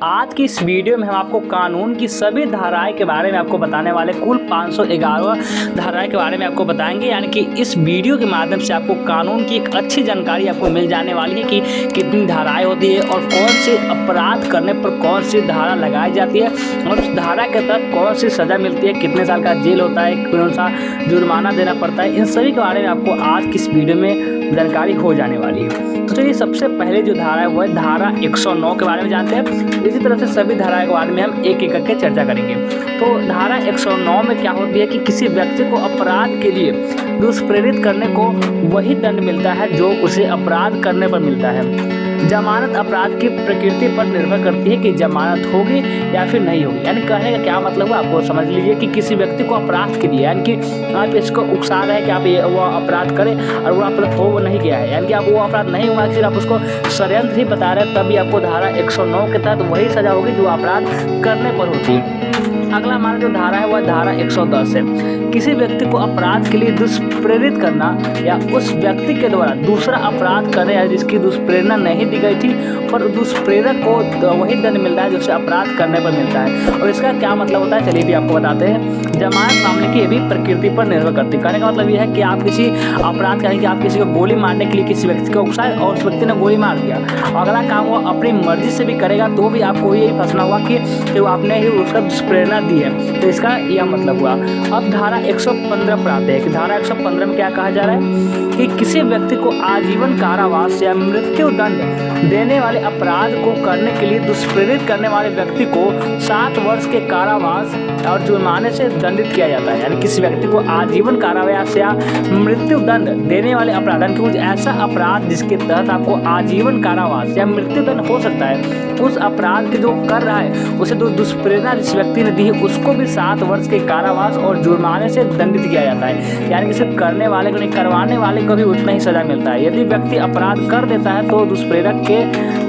आज की इस वीडियो में हम आपको कानून की सभी धाराएं के बारे में आपको बताने वाले कुल 511 धाराएं के बारे में आपको बताएंगे। यानी कि इस वीडियो के माध्यम से आपको कानून की एक अच्छी जानकारी आपको मिल जाने वाली है कि कितनी धाराएं होती है और कौन से अपराध करने पर कौन सी धारा लगाई जाती है और उस धारा के तहत कौन सी सज़ा मिलती है, कितने साल का जेल होता है, कौन सा जुर्माना देना पड़ता है। इन सभी के बारे में आपको आज की इस वीडियो में जानकारी हो जाने वाली है। तो चलिए सबसे पहले जो धारा है वो है धारा 109 के बारे में जानते हैं। इसी तरह से सभी धाराओं के बारे में हम एक एक करके चर्चा करेंगे। तो धारा 109 में क्या होती है कि किसी व्यक्ति को अपराध के लिए दुष्प्रेरित करने को वही दंड मिलता है जो उसे अपराध करने पर मिलता है। जमानत अपराध की प्रकृति पर निर्भर करती है कि जमानत होगी या फिर नहीं होगी। यानी कहने का क्या मतलब है आपको समझ लीजिए कि किसी व्यक्ति को अपराध के लिए यानी कि आप इसको उकसा रहे हैं कि आप वो अपराध करें और वो अपराध हो नहीं गया है, यानी कि आप वो अपराध नहीं हुआ, फिर आप उसको षड्यंत्र ही बता रहे हैं, तभी आपको धारा 109 के तहत वही सजा होगी जो अपराध करने पर होती है। अगला हमारा जो धारा है वह धारा 110 है। किसी व्यक्ति को अपराध के लिए दुष्प्रेरित करना या उस व्यक्ति के द्वारा दूसरा अपराध करे या जिसकी दुष्प्रेरणा नहीं दी गई थी पर दुष्प्रेरक को वही दंड मिलता है जो उसे अपराध करने पर मिलता है। और इसका क्या मतलब होता है चलिए भी आपको बताते हैं। जमानत मामले की ये भी प्रकृति पर निर्भर करती है। कहने का मतलब यह है कि आप किसी अपराध करें कि आप किसी को गोली मारने के लिए किसी व्यक्ति को उकसाए और उस व्यक्ति ने गोली मार दिया, अगला काम वो अपनी मर्जी से भी करेगा तो भी आपको यही फंसना हुआ कि वो आपने ही उसका दुष्प्रेरणा दी है। तो इसका यह मतलब हुआ। अब धारा 115 पर आते हैं कि धारा 115 में क्या कहा जा रहा है कि किसी व्यक्ति को आजीवन कारावास या मृत्यु दंड देने वाले अपराध को करने के लिए दुष्प्रेरित करने वाले व्यक्ति को 7 वर्ष के कारावास और जुर्माने से दंडित किया जाता है। यानी किसी व्यक्ति को आजीवन कारावास या मृत्यु दंड देने वाले अपराध यानी कुछ ऐसा अपराध जिसके तहत आपको आजीवन कारावास या मृत्यु दंड हो सकता है, उस अपराध के जो कर रहा है उसे जो दुष्प्रेरणा जिस व्यक्ति ने दी है उसको भी 7 वर्ष के कारावास और जुर्माने से दंडित किया जाता है। यानी कि सिर्फ करने वाले को नहीं, करवाने वाले को भी उतना ही सजा मिलता है। यदि व्यक्ति अपराध कर देता है तो दुष्प्रेरक के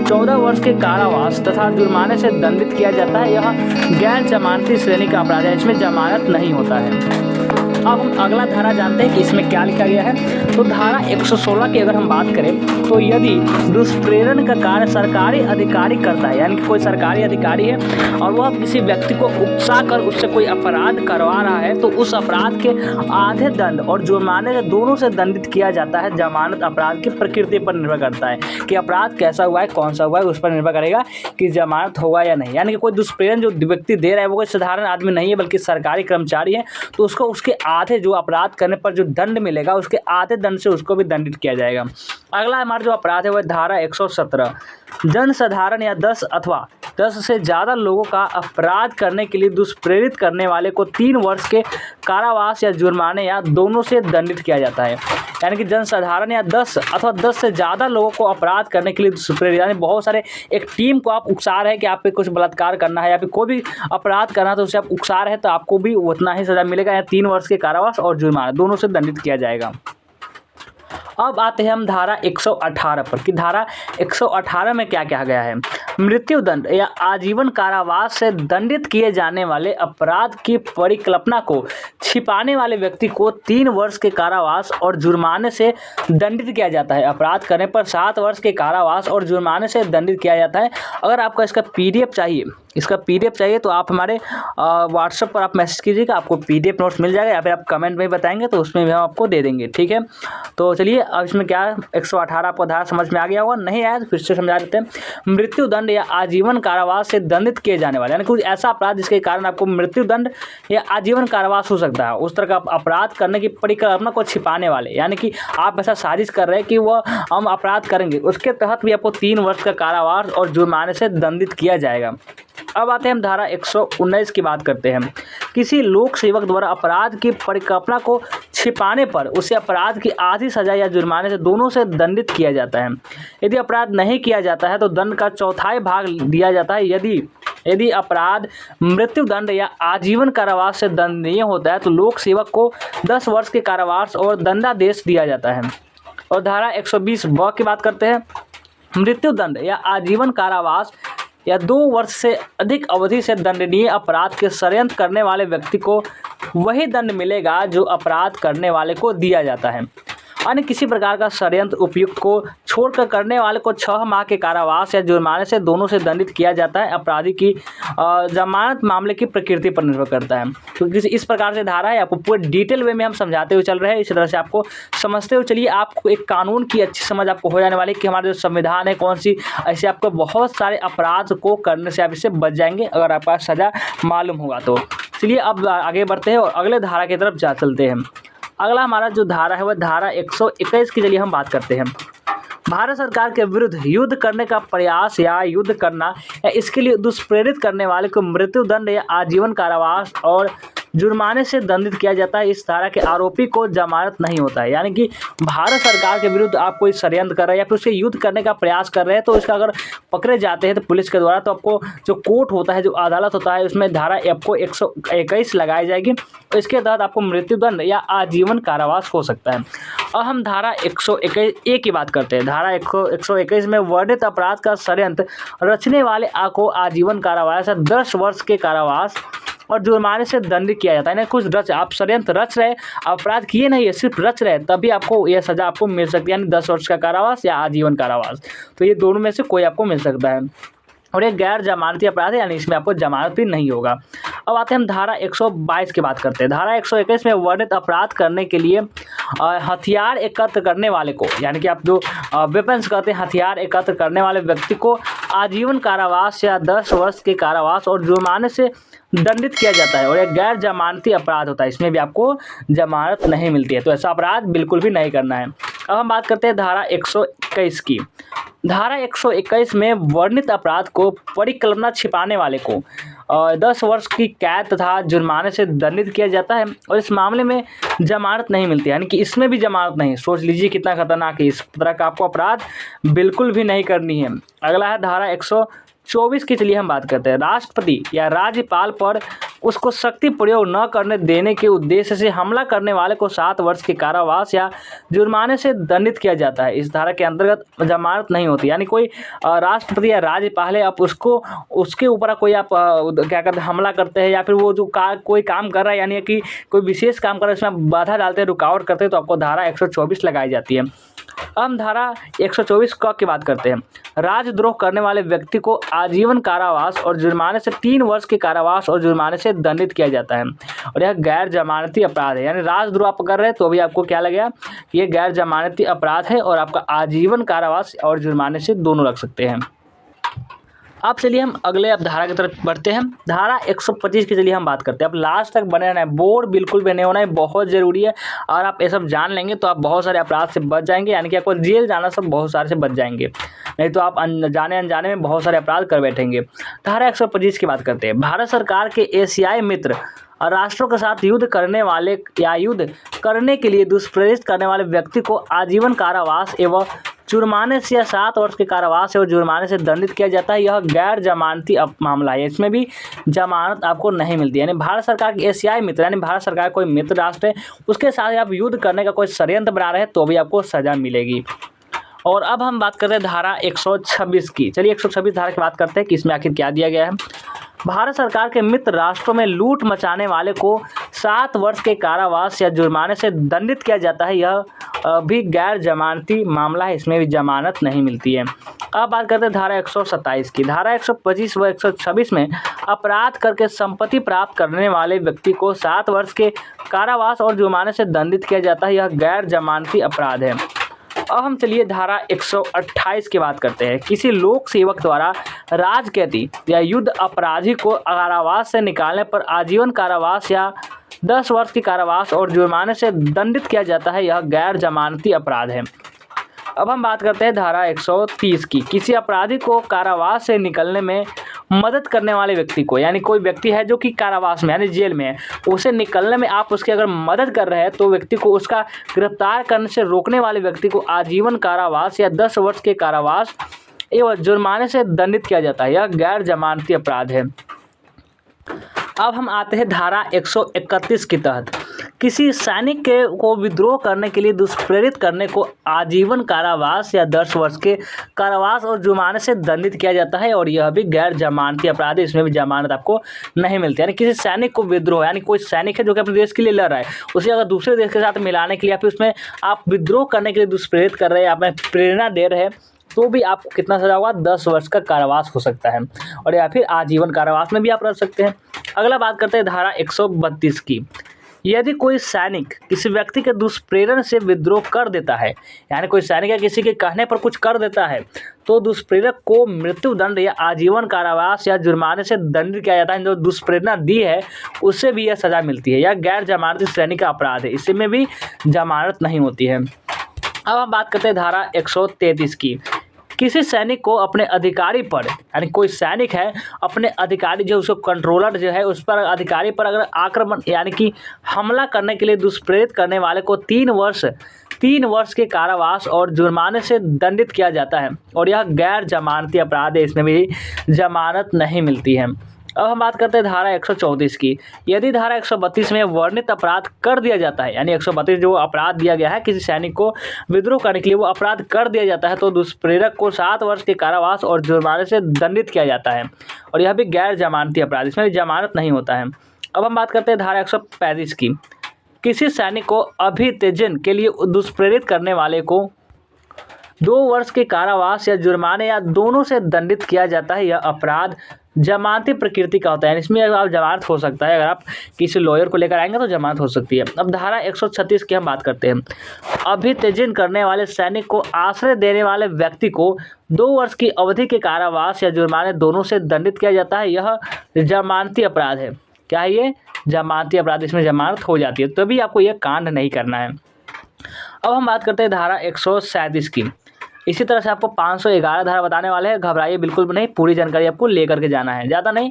14 वर्ष के कारावास तथा जुर्माने से दंडित किया जाता है। यह गैर जमानती श्रेणी का अपराध है, इसमें जमानत नहीं होता है। अब हम अगला धारा जानते हैं कि इसमें क्या लिखा गया है। तो धारा 116 की अगर हम बात करें तो यदि दुष्प्रेरण का कार्य सरकारी अधिकारी करता है, यानी कि कोई सरकारी अधिकारी है और वह किसी व्यक्ति को उकसा कर उससे कोई अपराध करवा रहा है तो उस अपराध के आधे दंड और जुर्माने से दोनों से दंडित किया जाता है। जमानत अपराध की प्रकृति पर निर्भर करता है कि अपराध कैसा हुआ है, कौन सा हुआ है, उस पर निर्भर करेगा कि जमानत होगा या नहीं। यानी कि कोई दुष्प्रेरण जो व्यक्ति दे रहा है वो कोई साधारण आदमी नहीं है बल्कि सरकारी कर्मचारी है, तो उसको उसके आधे जो अपराध करने पर जो दंड मिलेगा उसके आधे दंड से उसको भी दंडित किया जाएगा। अगला हमारा जो अपराध है वह धारा 117 जनसाधारण या 10 अथवा 10 से ज़्यादा लोगों का अपराध करने के लिए दुष्प्रेरित करने वाले को 3 वर्ष के कारावास या जुर्माने या दोनों से दंडित किया जाता है। यानी कि जनसाधारण या 10 अथवा 10 से ज़्यादा लोगों को अपराध करने के लिए दुष्प्रेरित, यानी बहुत सारे एक टीम को आप उकसा रहे हैं कि आप पे कुछ बलात्कार करना है या फिर कोई भी अपराध करना है तो उसे आप उकसा रहे हैं तो आपको भी उतना ही सज़ा मिलेगा या 3 वर्ष के कारावास और जुर्माना दोनों से दंडित किया जाएगा। अब आते हैं हम धारा 118 पर कि धारा 118 में क्या कहा गया है। मृत्यु दंड या आजीवन कारावास से दंडित किए जाने वाले अपराध की परिकल्पना को छिपाने वाले व्यक्ति को 3 वर्ष के कारावास और जुर्माने से दंडित किया जाता है। अपराध करने पर 7 वर्ष के कारावास और जुर्माने से दंडित किया जाता है। अगर आपका इसका PDF चाहिए तो आप हमारे व्हाट्सएप पर आप मैसेज कीजिएगा, आपको PDF नोट्स मिल जाएगा या फिर आप कमेंट में बताएंगे तो उसमें भी हम आपको दे देंगे। ठीक है, तो चलिए अब इसमें क्या 118 आपको धारा समझ में आ गया होगा, नहीं आया तो फिर से समझा देते हैं। मृत्यु दंड या आजीवन कारावास से दंडित किए जाने वाले यानी कुछ ऐसा अपराध जिसके कारण आपको मृत्यु दंड या आजीवन कारावास हो सकता है, उस तरह का अपराध करने की परिकल्पना को छिपाने वाले, यानी कि आप ऐसा साजिश कर रहे हैं कि वह हम अपराध करेंगे, उसके तहत भी आपको 3 वर्ष का कारावास और जुर्माने से दंडित किया जाएगा। अब आते हैं हम धारा 119 की बात करते हैं। किसी लोक सेवक द्वारा अपराध की परिकल्पना को छिपाने पर उसे अपराध की आधी सजा या जुर्माने से दोनों से दंडित किया जाता है। यदि अपराध नहीं किया जाता है तो दंड का 1/4 भाग दिया जाता है। यदि अपराध मृत्यु दंड या आजीवन कारावास से दंडनीय होता है तो लोक सेवक को 10 वर्ष के कारावास और दंडादेश दिया जाता है। और धारा 120 ब की बात करते हैं। मृत्यु दंड या आजीवन कारावास या 2 वर्ष से अधिक अवधि से दंडनीय अपराध के षड्यंत्र करने वाले व्यक्ति को वही दंड मिलेगा जो अपराध करने वाले को दिया जाता है। अन्य किसी प्रकार का षड्यंत्र उपयुक्त को छोड़कर करने वाले को 6 माह के कारावास या जुर्माने से दोनों से दंडित किया जाता है। अपराधी की जमानत मामले की प्रकृति पर निर्भर करता है। तो इस प्रकार से धारा है, आपको पूरे डिटेल वे में हम समझाते हुए चल रहे हैं। इसी तरह से आपको समझते हुए चलिए, आपको एक कानून की अच्छी समझ आपको हो जाने वाली कि हमारा जो संविधान है कौन सी, ऐसे आपको बहुत सारे अपराध को करने से आप इससे बच जाएंगे अगर आपके पास सज़ा मालूम होगा तो। चलिए अब आगे बढ़ते हैं और अगले धारा की तरफ चलते हैं। अगला हमारा जो धारा है वह धारा 121 की चलिए हम बात करते हैं। भारत सरकार के विरुद्ध युद्ध करने का प्रयास या युद्ध करना या इसके लिए दुष्प्रेरित करने वाले को मृत्युदंड या आजीवन कारावास और जुर्माने से दंडित किया जाता है। इस धारा के आरोपी को जमानत नहीं होता है। यानी कि भारत सरकार के विरुद्ध आप कोई षड्यंत्र कर रहे हैं या फिर उससे युद्ध करने का प्रयास कर रहे हैं, तो इसका अगर पकड़े जाते हैं तो पुलिस के द्वारा, तो आपको जो कोर्ट होता है, जो अदालत होता है, उसमें धारा आपको 121 लगाई जाएगी। तो इसके तहत आपको मृत्युदंड या आजीवन कारावास हो सकता है। अब हम धारा 121A की बात करते हैं। धारा 121 में वर्णित अपराध का षड्यंत्र रचने वाले को आजीवन कारावास या 10 वर्ष के कारावास और जुर्माने से दंडित किया जाता है। ना कुछ आप षड्यंत्र रच रहे, अपराध किए नहीं है, सिर्फ रच रहे, तभी आपको यह सज़ा आपको मिल सकती है, यानी 10 वर्ष का कारावास या आजीवन कारावास। तो ये दोनों में से कोई आपको मिल सकता है। और ये गैर जमानती अपराध है, यानी इसमें आपको जमानत भी नहीं होगा। अब आते हैं हम धारा 122 की बात करते हैं। धारा 121 में वर्णित अपराध करने के लिए हथियार एकत्र करने वाले को, यानी कि आप जो वेपन्स कहते हैं, हथियार एकत्र करने वाले व्यक्ति को आजीवन कारावास या 10 वर्ष के कारावास और जुर्माने से दंडित किया जाता है। और एक गैर जमानती अपराध होता है, इसमें भी आपको जमानत नहीं मिलती है, तो ऐसा अपराध बिल्कुल भी नहीं करना है। अब हम बात करते हैं धारा 121 की। धारा 121 में वर्णित अपराध को परिकल्पना छिपाने वाले को 10 वर्ष की कैद तथा जुर्माने से दंडित किया जाता है। और इस मामले में जमानत नहीं मिलती, यानी कि इसमें भी जमानत नहीं। सोच लीजिए कितना खतरनाक है, इस तरह का आपको अपराध बिल्कुल भी नहीं करनी है। अगला है धारा 124 की चलिए हम बात करते हैं। राष्ट्रपति या राज्यपाल पर उसको शक्ति प्रयोग न करने देने के उद्देश्य से हमला करने वाले को 7 वर्ष के कारावास या जुर्माने से दंडित किया जाता है। इस धारा के अंतर्गत जमानत नहीं होती, यानी कोई राष्ट्रपति या राज्यपाल है, आप उसको उसके ऊपर कोई आप क्या करते हैं, हमला करते हैं, या फिर वो जो कोई काम कर रहा है, यानी कि कोई विशेष काम कर रहा है, इसमें आप बाधा डालते हैं, रुकावट करते हैं, तो आपको धारा 124 लगाई जाती है। हम धारा 124 क की बात करते हैं। राजद्रोह करने वाले व्यक्ति को आजीवन कारावास और जुर्माने से 3 वर्ष के कारावास और जुर्माने से दंडित किया जाता है। और यह गैर जमानती अपराध है, यानी राजद्रोह आप कर रहे हैं तो भी आपको क्या लगेगा, ये गैर जमानती अपराध है और आपका आजीवन कारावास और जुर्माने से दोनों लग सकते हैं। अब चलिए हम अगले धारा की तरफ बढ़ते हैं। धारा 125 की चलिए हम बात करते हैं। अब लास्ट तक बने रहना है, बोर्ड बिल्कुल भी नहीं होना है, बहुत ज़रूरी है। और आप ये सब जान लेंगे तो आप बहुत सारे अपराध से बच जाएंगे, यानी कि आपको जेल जाना सब बहुत सारे से बच जाएंगे, नहीं तो आप जाने अनजाने में बहुत सारे अपराध कर बैठेंगे। धारा 125 की बात करते हैं। भारत सरकार के एशियाई मित्र और राष्ट्रों के साथ युद्ध करने वाले या युद्ध करने के लिए दुष्प्रेरित करने वाले व्यक्ति को आजीवन कारावास एवं जुर्माने से या 7 वर्ष के कारावास एवं जुर्माने से दंडित किया जाता है। यह गैर जमानती मामला है, इसमें भी जमानत आपको नहीं मिलती। यानी भारत सरकार के एशियाई मित्र, यानी भारत सरकार कोई मित्र राष्ट्र है, उसके साथ आप युद्ध करने का कोई षड्यंत्र बना रहे हैं तो भी आपको सज़ा मिलेगी। और अब हम बात करते हैं धारा 126 की। चलिए 126 धारा की बात करते हैं कि इसमें आखिर क्या दिया गया है। भारत सरकार के मित्र राष्ट्रों में लूट मचाने वाले को 7 वर्ष के कारावास या जुर्माने से दंडित किया जाता है। यह भी गैर जमानती मामला है, इसमें भी जमानत नहीं मिलती है। अब बात करते हैं धारा 127 की। धारा 125 व 126 में अपराध करके संपत्ति प्राप्त करने वाले व्यक्ति को 7 वर्ष के कारावास और जुर्माने से दंडित किया जाता है। यह गैर जमानती अपराध है। अब हम चलिए धारा 128 की बात करते हैं। किसी लोक सेवक द्वारा राजकैदी या युद्ध अपराधी को कारावास से निकालने पर आजीवन कारावास या 10 वर्ष की कारावास और जुर्माने से दंडित किया जाता है। यह गैर जमानती अपराध है। अब हम बात करते हैं धारा 130 की। किसी अपराधी को कारावास से निकलने में मदद करने वाले व्यक्ति को, यानी कोई व्यक्ति है जो कि कारावास में यानी जेल में है, उसे निकलने में आप उसकी अगर मदद कर रहे हैं तो व्यक्ति को उसका गिरफ्तार करने से रोकने वाले व्यक्ति को आजीवन कारावास या 10 वर्ष के कारावास एवं जुर्माने से दंडित किया जाता है। यह गैर जमानती अपराध है। अब हम आते हैं धारा 131 के तहत। किसी सैनिक को विद्रोह करने के लिए दुष्प्रेरित करने को आजीवन कारावास या 10 वर्ष के कारावास और जुर्माने से दंडित किया जाता है, और यह भी गैर जमानती अपराध है, इसमें भी जमानत आपको नहीं मिलती। यानी किसी सैनिक को विद्रोह, यानी कोई सैनिक है जो कि अपने देश के लिए लड़ रहा है, उसे अगर दूसरे देश के साथ मिलाने के लिए या फिर उसमें आप विद्रोह करने के लिए दुष्प्रेरित कर रहे हैं, आप में प्रेरणा दे रहे हैं, तो भी आपको कितना सजा होगा, 10 वर्ष का कारावास हो सकता है, और या फिर आजीवन कारावास में भी आप रह सकते हैं। अगला बात करते हैं धारा 132 की। यदि कोई सैनिक किसी व्यक्ति के दुष्प्रेरण से विद्रोह कर देता है, यानी कोई सैनिक या किसी के कहने पर कुछ कर देता है, तो दुष्प्रेरक को मृत्युदंड या आजीवन कारावास या जुर्माने से दंडित किया जाता है। जो दुष्प्रेरणा दी है उससे भी यह सजा मिलती है। यह गैर जमानती श्रेणी का अपराध है, इसमें भी जमानत नहीं होती है। अब हम बात करते हैं धारा 133 की। किसी सैनिक को अपने अधिकारी पर, यानी कोई सैनिक है अपने अधिकारी जो उसको कंट्रोलर जो है उस पर, अधिकारी पर अगर आक्रमण यानी कि हमला करने के लिए दुष्प्रेरित करने वाले को 3 वर्ष के कारावास और जुर्माने से दंडित किया जाता है, और यह गैर जमानती अपराध है, इसमें भी जमानत नहीं मिलती है। अब हम बात करते हैं धारा 134 की। यदि धारा 132 में वर्णित अपराध कर दिया जाता है, यानी 132 जो अपराध दिया गया है किसी सैनिक को विद्रोह करने के लिए, वो अपराध कर दिया जाता है, तो दुष्प्रेरक को 7 वर्ष के कारावास और जुर्माने से दंडित किया जाता है, और यह भी गैर जमानती अपराध, इसमें जमानत नहीं होता है। अब हम बात करते हैं धारा 135 की। किसी सैनिक को अभित्यजन के लिए दुष्प्रेरित करने वाले को 2 वर्ष के कारावास या जुर्माने या दोनों से दंडित किया जाता है। यह अपराध जमानती प्रकृति का होता है, इसमें आप जमानत हो सकता है, अगर आप किसी लॉयर को लेकर आएंगे तो जमानत हो सकती है। अब धारा 136 की हम बात करते हैं। अभित्यजन करने वाले सैनिक को आश्रय देने वाले व्यक्ति को 2 वर्ष की अवधि के कारावास या जुर्माने दोनों से दंडित किया जाता है। यह जमानती अपराध है। क्या है ये? जमानती अपराध, इसमें जमानत हो जाती है, तभी आपको यह कांड नहीं करना है। अब हम बात करते हैं धारा 137 की। इसी तरह से आपको 511 धारा बताने वाले हैं, घबराइए बिल्कुल भी नहीं, पूरी जानकारी आपको लेकर के जाना है, ज़्यादा नहीं,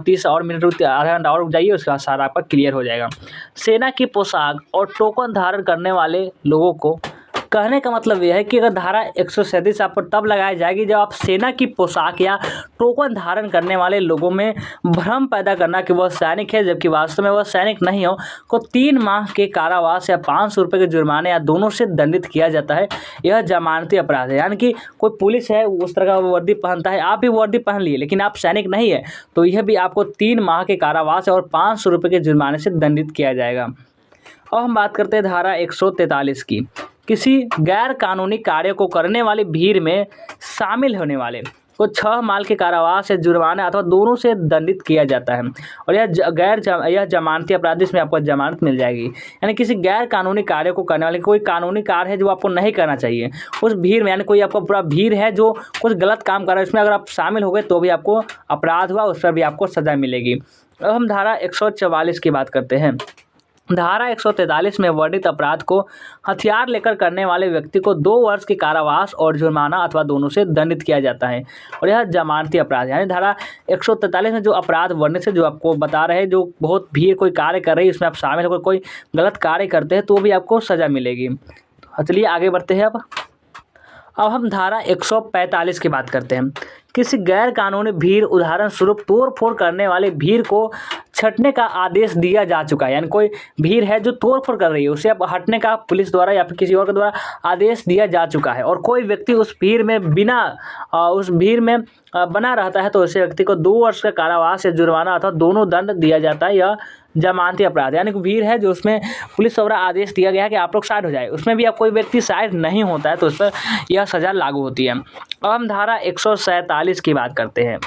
30 और मिनट आधा घंटा और रुक जाइए, उसके बाद सारा आपका क्लियर हो जाएगा। सेना की पोशाक और टोकन धारण करने वाले लोगों को, कहने का मतलब यह है कि अगर धारा 137 आप पर तब लगाई जाएगी जब आप सेना की पोशाक या टोकन धारण करने वाले लोगों में भ्रम पैदा करना कि वह सैनिक है जबकि वास्तव में वह सैनिक नहीं हो, को 3 माह के कारावास या 500 रुपये के जुर्माने या दोनों से दंडित किया जाता है। यह जमानती अपराध है। यानी कि कोई पुलिस है उस तरह का वर्दी पहनता है, आप भी वर्दी पहन लिए लेकिन आप सैनिक नहीं है, तो यह भी आपको 3 माह के कारावास और 500 रुपये के जुर्माने से दंडित किया जाएगा। अब हम बात करते हैं धारा 143 की। किसी गैर कानूनी कार्य को करने वाली भीड़ में शामिल होने वाले को 6 माह के कारावास या जुर्माना अथवा दोनों से दंडित किया जाता है, और यह जमानती अपराध, इसमें आपको जमानत मिल जाएगी। यानी किसी गैर कानूनी कार्य को करने वाले, कोई कानूनी कार्य है जो आपको नहीं करना चाहिए, उस भीड़ में, यानी कोई आपका पूरा भीड़ है जो कुछ गलत काम कर रहा है, इसमें अगर आप शामिल हो गए तो भी आपको अपराध हुआ, उस पर भी आपको सज़ा मिलेगी। अब हम धारा 144 की बात करते हैं। धारा 143 में वर्णित अपराध को हथियार लेकर करने वाले व्यक्ति को 2 वर्ष के कारावास और जुर्माना अथवा दोनों से दंडित किया जाता है, और यह जमानती अपराध है। यानी धारा 143 में जो अपराध वर्णित है, जो आपको बता रहे हैं, जो बहुत भीड़ कोई कार्य कर रही है उसमें आप शामिल होकर कोई गलत कार्य करते हैं तो भी आपको सज़ा मिलेगी। चलिए आगे बढ़ते हैं। अब हम धारा 145 की बात करते हैं। किसी गैर कानूनी भीड़, उदाहरण स्वरूप तोड़ फोड़ करने वाले भीड़ को छटने का आदेश दिया जा चुका है। यानी कोई भीड़ है जो तोड़ फोड़ कर रही है, उसे अब हटने का पुलिस द्वारा या फिर किसी और के द्वारा आदेश दिया जा चुका है, और कोई व्यक्ति उस भीड़ में बना रहता है तो उस व्यक्ति को 2 वर्ष का कारावास या जुर्माना अथवा दोनों दंड दिया जाता है। यह जमानती अपराध, यानी भीड़ है जो उसमें पुलिस द्वारा आदेश दिया गया है कि आप लोग साइड हो जाए, उसमें भी आप कोई व्यक्ति साइड नहीं होता है तो उस पर यह सज़ा लागू होती है। अब हम धारा 147 की बात करते हैं।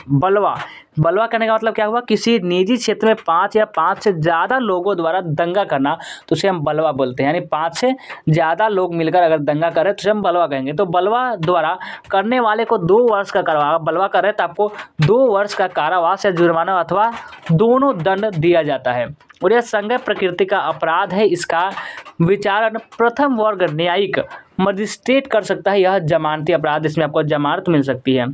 बलवा करने का मतलब क्या हुआ? किसी निजी क्षेत्र में 5 या 5 से ज़्यादा लोगों द्वारा दंगा करना, तो उसे हम बलवा बोलते हैं। यानी 5 से ज़्यादा लोग मिलकर अगर दंगा करें तो उसे हम बलवा कहेंगे। तो बलवा द्वारा करने वाले को 2 वर्ष का कारावास, बलवा कर रहे तो आपको 2 वर्ष का कारावास या जुर्माना अथवा दोनों दंड दिया जाता है, और यह संज्ञेय प्रकृति का अपराध है। इसका विचारण प्रथम वर्ग न्यायिक मजिस्ट्रेट कर सकता है। यह जमानती अपराध, इसमें आपको जमानत मिल सकती है।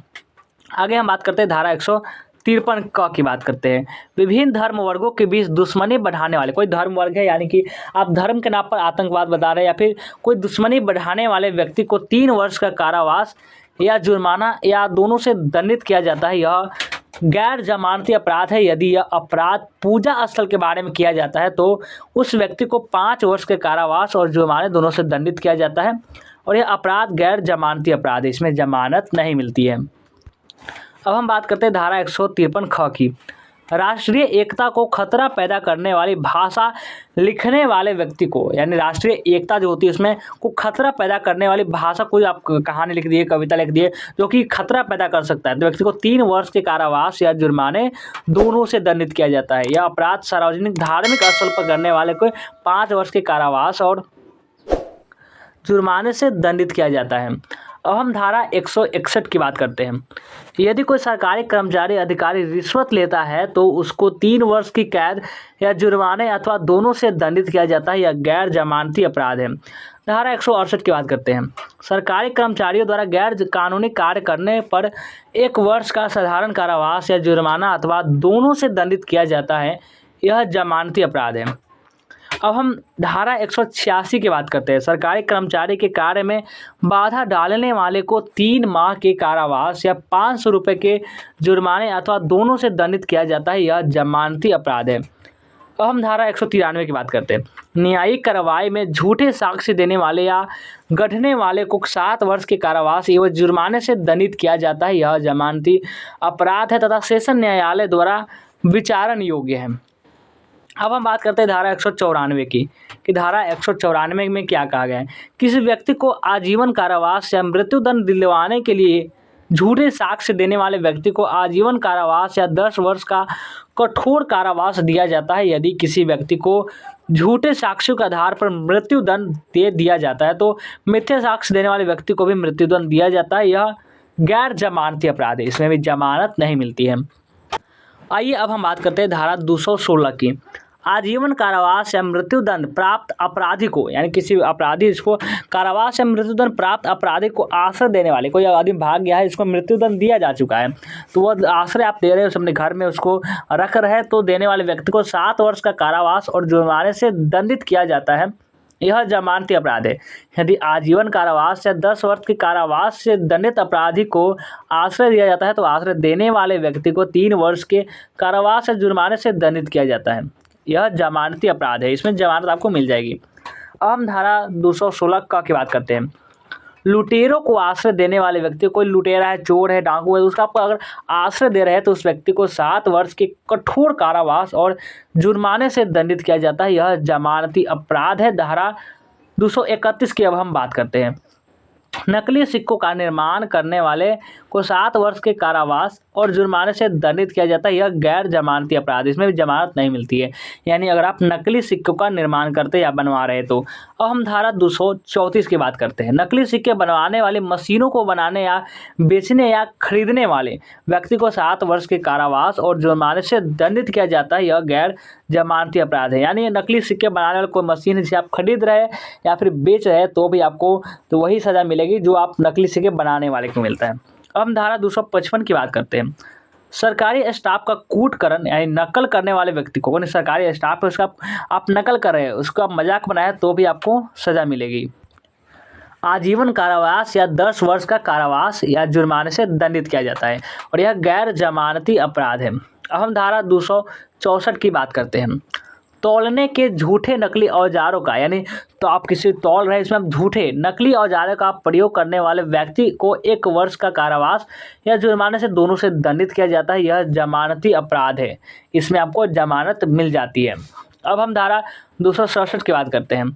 आगे हम बात करते हैं धारा 153 क की बात करते हैं। विभिन्न धर्म वर्गों के बीच दुश्मनी बढ़ाने वाले, कोई धर्म वर्ग है यानी कि आप धर्म के नाम पर आतंकवाद बता रहे हैं या फिर कोई दुश्मनी बढ़ाने वाले व्यक्ति को 3 वर्ष का कारावास या जुर्माना या दोनों से दंडित किया जाता है। यह गैर जमानती अपराध है यदि यह अपराध पूजा स्थल के बारे में किया जाता है तो उस व्यक्ति को 5 वर्ष के कारावास और जुर्माने दोनों से दंडित किया जाता है। और यह अपराध गैर जमानती अपराध है, इसमें जमानत नहीं मिलती है। अब हम बात करते हैं धारा 153 ख की। राष्ट्रीय एकता को खतरा पैदा करने वाली भाषा लिखने वाले व्यक्ति को, यानी राष्ट्रीय एकता जो होती है उसमें को खतरा पैदा करने वाली भाषा, कोई आप कहानी लिख दिए, कविता लिख दिए जो कि खतरा पैदा कर सकता है, तो व्यक्ति को 3 वर्ष के कारावास या जुर्माने दोनों से दंडित किया जाता है। यह अपराध सार्वजनिक धार्मिक स्थल पर करने वाले को 5 वर्ष के कारावास और जुर्माने से दंडित किया जाता है। अब हम धारा 161 की बात करते हैं। यदि कोई सरकारी कर्मचारी अधिकारी रिश्वत लेता है तो उसको 3 वर्ष की कैद या जुर्माने अथवा दोनों से दंडित किया जाता है। यह गैर जमानती अपराध है। धारा 168 की बात करते हैं। सरकारी कर्मचारियों द्वारा गैर कानूनी कार्य करने पर 1 वर्ष का साधारण कारावास या जुर्माना अथवा दोनों से दंडित किया जाता है। यह जमानती अपराध है। अब हम धारा 186 की बात करते हैं। सरकारी कर्मचारी के कार्य में बाधा डालने वाले को 3 माह के कारावास या 500 रुपये के जुर्माने अथवा दोनों से दंडित किया जाता है। यह जमानती अपराध है। अब हम धारा 193 की बात करते हैं। न्यायिक कार्रवाई में झूठे साक्ष्य देने वाले या गढ़ने वाले को 7 वर्ष के कारावास एवं जुर्माने से दंडित किया जाता है। यह जमानती अपराध है तथा सेशन न्यायालय द्वारा विचारण योग्य है। अब हम बात करते हैं धारा 194 की, कि धारा 194 में क्या कहा गया है। किसी व्यक्ति को आजीवन कारावास या मृत्युदंड दिलवाने के लिए झूठे साक्ष्य देने वाले व्यक्ति को आजीवन कारावास या 10 वर्ष का कठोर कारावास दिया जाता है। यदि किसी व्यक्ति को झूठे साक्ष्यों के आधार पर मृत्युदंड दे दिया जाता है तो मिथ्या साक्ष्य देने वाले व्यक्ति को भी मृत्युदंड दिया जाता है। यह गैर जमानती अपराध है, इसमें भी जमानत नहीं मिलती है। आइए अब हम बात करते हैं धारा 216 की। आजीवन कारावास या मृत्युदंड प्राप्त अपराधी को, यानी किसी अपराधी इसको कारावास या मृत्युदंड प्राप्त अपराधी को आश्रय देने वाले, कोई आदमी भाग गया है, इसको मृत्युदंड दिया जा चुका है तो वह आश्रय आप दे रहे हो, अपने घर में उसको रख रहे हैं, तो देने वाले व्यक्ति को 7 वर्ष का कारावास और जुर्माने से दंडित किया जाता है। यह जमानती अपराध है। यदि आजीवन कारावास या 10 वर्ष के कारावास से दंडित अपराधी को आश्रय दिया जाता है तो आश्रय देने वाले व्यक्ति को 3 वर्ष के कारावास या जुर्माने से दंडित किया जाता है। यह जमानती अपराध है, इसमें जमानत आपको मिल जाएगी। अब हम धारा 216 की बात करते हैं। लुटेरों को आश्रय देने वाले व्यक्ति, कोई लुटेरा है, चोर है, डाकू है, उसका आपको अगर आश्रय दे रहे हैं तो उस व्यक्ति को 7 वर्ष के कठोर कारावास और जुर्माने से दंडित किया जाता है। यह जमानती अपराध है। धारा 231 की अब हम बात करते हैं। नकली सिक्कों का निर्माण करने वाले को 7 वर्ष के कारावास और जुर्माने से दंडित किया जाता है। यह गैर जमानती अपराध, इसमें भी जमानत नहीं मिलती है, यानी अगर आप नकली सिक्कों का निर्माण करते या बनवा रहे तो। अब हम धारा 234 की बात करते हैं। नकली सिक्के बनवाने वाली मशीनों को बनाने या बेचने या खरीदने वाले व्यक्ति को 7 वर्ष के कारावास और जुर्माने से दंडित किया जाता है। यह गैर जमानती अपराध है, यानी नकली सिक्के बनाने वाले कोई मशीन जिसे आप खरीद रहे हैं या फिर बेच रहे हैं तो भी आपको तो वही सज़ा मिलेगी जो आप नकली सिक्के बनाने वाले को मिलता है। अब हम धारा 255 की बात करते हैं। सरकारी स्टाफ का कूटकरण यानी नकल करने वाले व्यक्ति को, सरकारी स्टाफ है उसका आप नकल कर रहे हैं, उसका आप मजाक बनाए तो भी आपको सज़ा मिलेगी। आजीवन कारावास या 10 वर्ष का कारावास या जुर्माने से दंडित किया जाता है और यह गैर जमानती अपराध है। अब हम धारा 264 की बात करते हैं। तौलने के झूठे नकली औजारों का, यानी तो आप किसी तौल रहे इसमें आप झूठे नकली औजारों का प्रयोग करने वाले व्यक्ति को 1 वर्ष का कारावास या जुर्माने से दोनों से दंडित किया जाता है। यह जमानती अपराध है, इसमें आपको जमानत मिल जाती है। अब हम धारा 267 की बात करते हैं।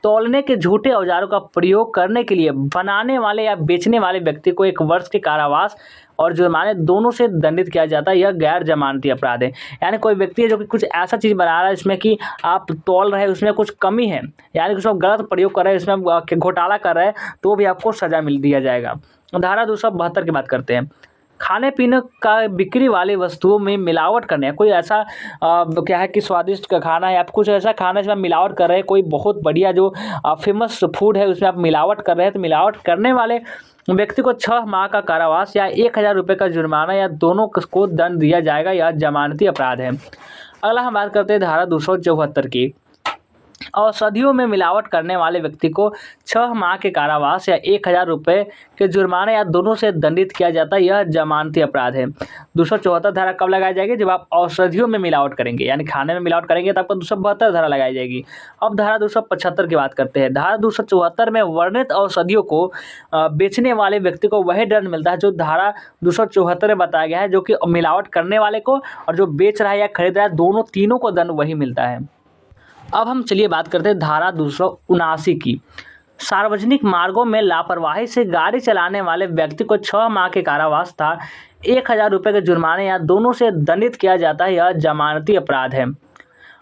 तौलने के झूठे औजारों का प्रयोग करने के लिए बनाने वाले या बेचने वाले व्यक्ति को 1 वर्ष के कारावास और जुर्माने दोनों से दंडित किया जाता है। यह गैर जमानती अपराध है, यानी कोई व्यक्ति है जो कि कुछ ऐसा चीज़ बना रहा है इसमें कि आप तौल रहे हैं उसमें कुछ कमी है, यानी कि उसमें गलत प्रयोग कर रहे हैं, इसमें घोटाला कर रहे हैं तो भी आपको सज़ा मिल दिया जाएगा। धारा 272 की बात करते हैं। खाने पीने का बिक्री वाली वस्तुओं में मिलावट करने, कोई ऐसा क्या है कि स्वादिष्ट का खाना है, आप कुछ ऐसा खाना जिसमें मिलावट कर रहे हैं, कोई बहुत बढ़िया जो फेमस फूड है उसमें आप मिलावट कर रहे हैं तो मिलावट करने वाले व्यक्ति को 6 माह का कारावास या 1000 रुपये का जुर्माना या दोनों को दंड दिया जाएगा। यह जमानती अपराध है। अगला हम बात करते हैं धारा 274 की। औषधियों में मिलावट करने वाले व्यक्ति को 6 माह के कारावास या 1,000 रुपये के जुर्माने या दोनों से दंडित किया जाता है। यह जमानती अपराध है। 274 धारा कब लगाई जाएगी? जब आप औषधियों में मिलावट करेंगे, यानी खाने में मिलावट करेंगे तो आपको 272 धारा लगाई जाएगी। अब धारा 275 की बात करते हैं। धारा 274 में वर्णित औषधियों को बेचने वाले व्यक्ति को वही दंड मिलता है जो धारा 274 में बताया गया है, जो कि मिलावट करने वाले को और जो बेच रहा है या खरीद रहा है, दोनों तीनों को दंड वही मिलता है। अब हम चलिए बात करते हैं धारा 279 की। सार्वजनिक मार्गों में लापरवाही से गाड़ी चलाने वाले व्यक्ति को 6 माह के कारावास तथा 1,000 रुपये के जुर्माने या दोनों से दंडित किया जाता है। यह जमानती अपराध है।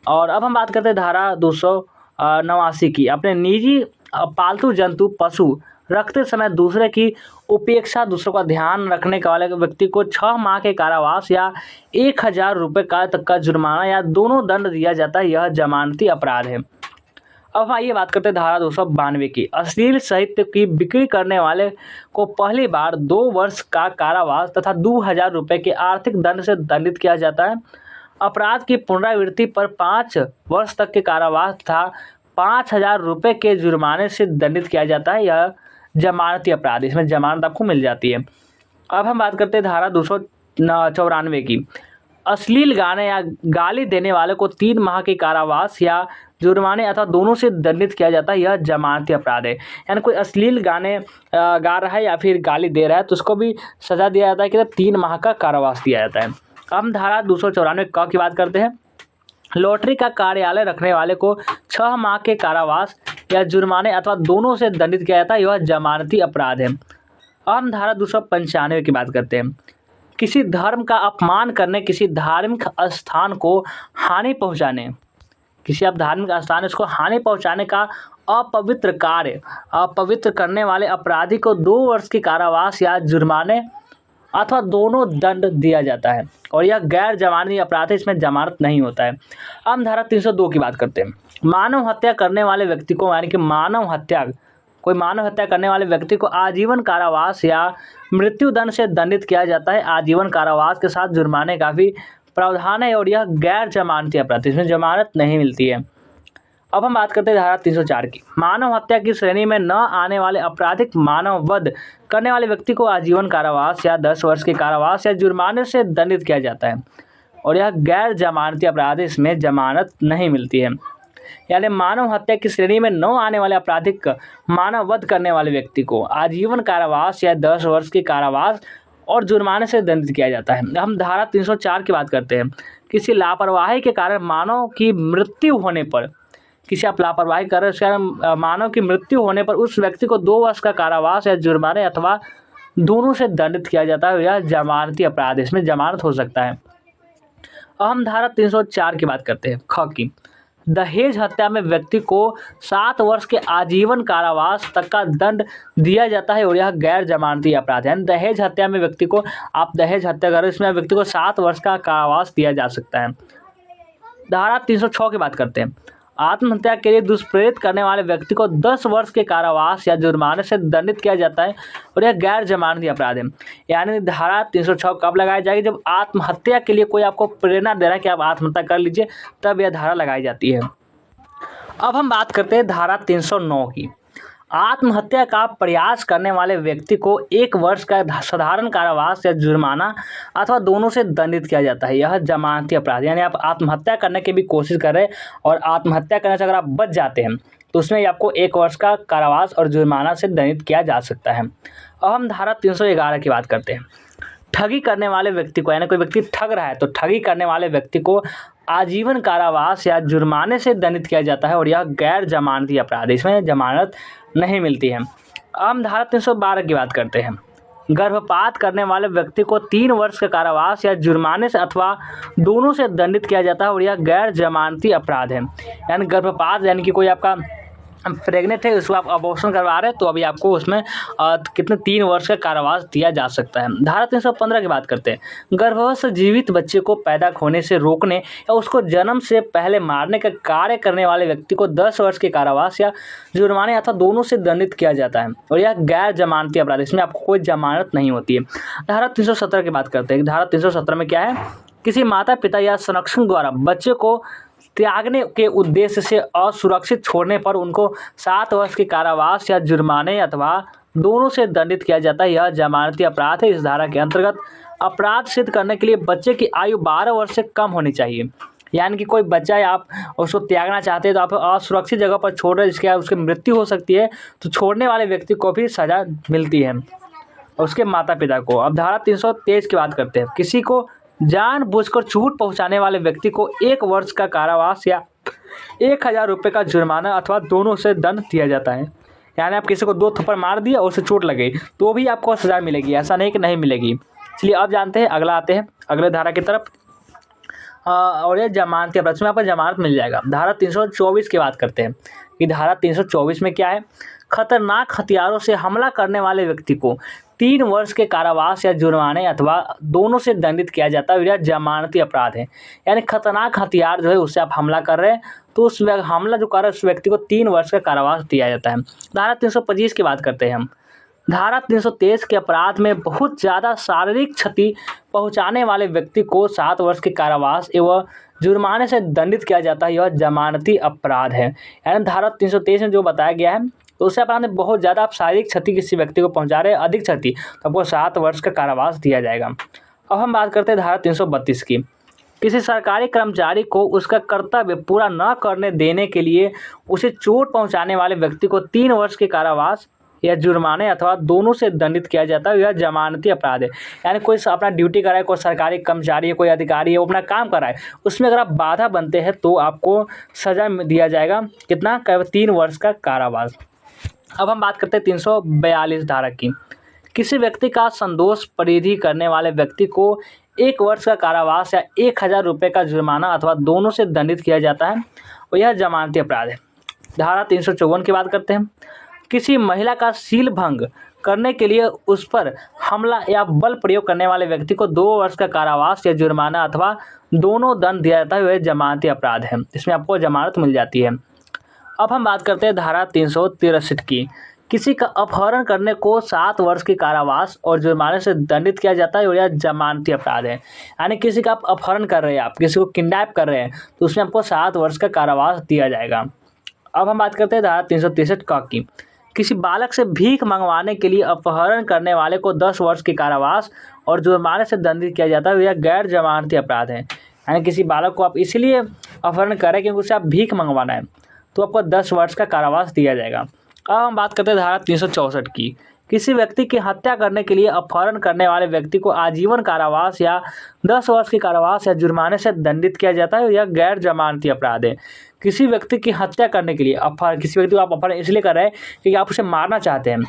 और अब हम बात करते हैं धारा 289 की। अपने निजी पालतू जंतु पशु रखते समय दूसरे की उपेक्षा, दूसरों का ध्यान रखने वाले व्यक्ति को 6 माह के कारावास या 1,000 रुपये तक का जुर्माना या दोनों दंड दिया जाता है। यह जमानती अपराध है। अब आइए बात करते हैं धारा 292 की। अश्लील साहित्य की बिक्री करने वाले को पहली बार 2 वर्ष का कारावास तथा 2,000 रुपये के आर्थिक दंड से दंडित किया जाता है। अपराध की पुनरावृत्ति पर 5 वर्ष तक के कारावास तथा 5,000 रुपये के जुर्माने से दंडित किया जाता है। यह जमानती अपराध, इसमें जमानत आपको मिल जाती है। अब हम बात करते हैं धारा 294 की। अश्लील गाने या गाली देने वाले को 3 माह के कारावास या जुर्माने अथवा दोनों से दंडित किया जाता है। यह जमानती अपराध है। यानी कोई अश्लील गाने गा रहा है या फिर गाली दे रहा है तो उसको भी सज़ा दिया जाता है कि 3 माह का कारावास दिया जाता है। हम धारा 294 क की बात करते हैं। लॉटरी का कार्यालय रखने वाले को 6 माह के कारावास या जुर्माने अथवा दोनों से दंडित किया जाता है। यह जमानती अपराध है। अब हम धारा 295 की बात करते हैं। किसी धर्म का अपमान करने, किसी धार्मिक स्थान को हानि पहुंचाने, किसी आप धार्मिक स्थान उसको हानि पहुंचाने का अपवित्र कार्य अपवित्र करने वाले अपराधी को 2 वर्ष की कारावास या जुर्माने अथवा दोनों दंड दिया जाता है। और यह गैर जमानती अपराध है, इसमें जमानत नहीं होता है। हम धारा 302 की बात करते हैं। मानव हत्या करने वाले व्यक्ति को, यानी कि कोई मानव हत्या करने वाले व्यक्ति को आजीवन कारावास या मृत्युदंड से दंडित किया जाता है। आजीवन कारावास के साथ जुर्माने का भी प्रावधान है और यह गैर जमानती अपराध, इसमें जमानत नहीं मिलती है। अब हम बात करते हैं धारा 304 की। मानव हत्या की श्रेणी में न आने वाले आपराधिक मानव वध करने वाले व्यक्ति को आजीवन कारावास या 10 वर्ष के कारावास या जुर्माने से दंडित किया जाता है और यह गैर जमानती अपराध है, इसमें जमानत नहीं मिलती है। यानी मानव हत्या की श्रेणी में न आने वाले आपराधिक मानव वध करने वाले व्यक्ति को आजीवन कारावास या 10 वर्ष के कारावास और जुर्माने से दंडित किया जाता है। हम धारा 304 की बात करते हैं। किसी लापरवाही के कारण मानव की मृत्यु होने पर, किसी आप लापरवाही कर रहे हैं उसके कारण मानव की मृत्यु होने पर उस व्यक्ति को 2 वर्ष का कारावास या जुर्माने अथवा दोनों से दंडित किया जाता है। यह जमानती अपराध, इसमें जमानत हो सकता है। अब हम धारा 304 की बात करते हैं। ख की दहेज हत्या में व्यक्ति को 7 वर्ष के आजीवन कारावास तक का दंड दिया जाता है और यह गैर जमानती अपराध है। दहेज हत्या में व्यक्ति को, आप दहेज हत्या कर रहे हैं, इसमें व्यक्ति को 7 वर्ष का कारावास दिया जा सकता है। धारा 306 की बात करते हैं। आत्महत्या के लिए दुष्प्रेरित करने वाले व्यक्ति को 10 वर्ष के कारावास या जुर्माने से दंडित किया जाता है और यह गैर जमानती अपराध है। यानी धारा 306 कब लगाई जाएगी? जब आत्महत्या के लिए कोई आपको प्रेरणा दे रहा है कि आप आत्महत्या कर लीजिए, तब यह धारा लगाई जाती है। अब हम बात करते हैं धारा 309 की। आत्महत्या का प्रयास करने वाले व्यक्ति को 1 वर्ष का साधारण कारावास या जुर्माना अथवा दोनों से दंडित किया जाता है। यह जमानती अपराध, यानी आप आत्महत्या करने की भी कोशिश कर रहे हैं और आत्महत्या करने से अगर आप बच जाते हैं तो उसमें आपको 1 वर्ष का कारावास और जुर्माना से दंडित किया जा सकता है। अब हम धारा 311 की बात करते हैं। ठगी करने वाले व्यक्ति को, यानी कोई व्यक्ति ठग रहा है तो ठगी करने वाले व्यक्ति को आजीवन कारावास या जुर्माने से दंडित किया जाता है और यह गैर जमानती अपराध, इसमें जमानत नहीं मिलती है। हम धारा 312 की बात करते हैं। गर्भपात करने वाले व्यक्ति को 3 वर्ष का कारावास या जुर्माने से अथवा दोनों से दंडित किया जाता है और यह गैर जमानती अपराध है। यानी गर्भपात, यानी कि कोई आपका प्रेग्नेंट है, उसको आप अबॉर्शन करवा रहे हैं तो अभी आपको उसमें कितने 3 वर्ष का कारावास दिया जा सकता है। धारा 315 की बात करते हैं। गर्भवश जीवित बच्चे को पैदा होने से रोकने या उसको जन्म से पहले मारने का कार्य करने वाले व्यक्ति को 10 वर्ष के कारावास या जुर्माने अथवा दोनों से दंडित किया जाता है और यह गैर जमानती अपराध, इसमें आपको कोई जमानत नहीं होती है। धारा 317 की बात करते हैं। धारा 317 में क्या है? किसी माता पिता या संरक्षक द्वारा बच्चे को त्यागने के उद्देश्य से असुरक्षित छोड़ने पर उनको 7 वर्ष के कारावास या जुर्माने अथवा दोनों से दंडित किया जाता है। यह जमानती अपराध है। इस धारा के अंतर्गत अपराध सिद्ध करने के लिए बच्चे की आयु 12 वर्ष से कम होनी चाहिए। यानी कि कोई बच्चा या आप उसको त्यागना चाहते हैं तो आप असुरक्षित जगह पर छोड़ रहे हैं, जिसके उसकी मृत्यु हो सकती है, तो छोड़ने वाले व्यक्ति को भी सज़ा मिलती है, उसके माता पिता को। अब धारा 323 की बात करते हैं। किसी को जानबूझकर चोट पहुंचाने वाले व्यक्ति को 1 वर्ष का कारावास या 1000 रुपये का जुर्माना अथवा दोनों से दंड दिया जाता है। यानी आप किसी को 2 थप्पड़ मार दिया और उसे चोट लग गई तो भी आपको सज़ा मिलेगी, ऐसा नहीं कि नहीं मिलेगी। चलिए अब जानते हैं, अगला आते हैं अगले धारा की तरफ। और ये जमानती अपराध में आपको जमानत मिल जाएगा। धारा 324 की बात करते हैं कि धारा 324 में क्या है। खतरनाक हथियारों से हमला करने वाले व्यक्ति को 3 वर्ष के कारावास या जुर्माने अथवा दोनों से दंडित किया जाता है। यह जमानती अपराध है। यानी खतरनाक हथियार जो है उससे आप हमला कर रहे हैं तो उस हमला जो कर रहे हैं उस व्यक्ति को 3 वर्ष का कारावास दिया जाता है। धारा 325 की बात करते हैं हम। धारा 323 के अपराध में बहुत ज़्यादा शारीरिक क्षति पहुंचाने वाले व्यक्ति को 7 वर्ष के कारावास एवं जुर्माने से दंडित किया जाता है। यह जमानती अपराध है। यानी धारा 323 में जो बताया गया है तो उससे अपराध में बहुत ज़्यादा आप शारीरिक क्षति किसी व्यक्ति को पहुंचा रहे हैं, अधिक क्षति, तो आपको 7 वर्ष का कारावास दिया जाएगा। अब हम बात करते हैं धारा 332 की। किसी सरकारी कर्मचारी को उसका कर्तव्य पूरा न करने देने के लिए उसे चोट पहुंचाने वाले व्यक्ति को 3 वर्ष के कारावास या जुर्माने अथवा दोनों से दंडित किया जाता है। यह जमानती अपराध है। यानी कोई अपना ड्यूटी कर रहा है, कोई सरकारी कर्मचारी है, कोई अधिकारी है, वो अपना काम कर रहा है, उसमें अगर आप बाधा बनते हैं तो आपको सज़ा दिया जाएगा। कितना? 3 वर्ष का कारावास। अब हम बात करते हैं 342 धारा की। किसी व्यक्ति का संदोष परिधि करने वाले व्यक्ति को 1 वर्ष का कारावास या 1000 रुपये का जुर्माना अथवा दोनों से दंडित किया जाता है और यह जमानती अपराध है। धारा 354 की बात करते हैं। किसी महिला का शील भंग करने के लिए उस पर हमला या बल प्रयोग करने वाले व्यक्ति को 2 वर्ष का कारावास या जुर्माना अथवा दोनों दंड दिया जाता है। वह जमानती अपराध है। इसमें आपको जमानत मिल जाती है। अब हम बात करते हैं धारा 363 की। किसी का अपहरण करने को 7 वर्ष के कारावास और जुर्माने से दंडित किया जाता है और यह जमानती अपराध है। यानी किसी का आप अपहरण कर रहे हैं, आप किसी को किडनैप कर रहे हैं तो उसमें आपको 7 वर्ष का कारावास दिया जाएगा। अब हम बात करते हैं धारा 363 क की। किसी बालक से भीख मंगवाने के लिए अपहरण करने वाले को 10 वर्ष के कारावास और जुर्माने से दंडित किया जाता है। यह गैर जमानती अपराध है। यानी किसी बालक को आप इसलिए अपहरण करें क्योंकि उससे आप भीख मंगवाना है तो आपको 10 वर्ष का कारावास दिया जाएगा। अब हम बात करते हैं धारा 364 की। किसी व्यक्ति की हत्या करने के लिए अपहरण करने वाले व्यक्ति को आजीवन कारावास या 10 वर्ष के कारावास या जुर्माने से दंडित किया जाता है। यह गैर जमानती अपराध है। किसी व्यक्ति की हत्या करने के लिए किसी व्यक्ति को आप अपहरण इसलिए कर रहे हैं क्योंकि आप उसे मारना चाहते हैं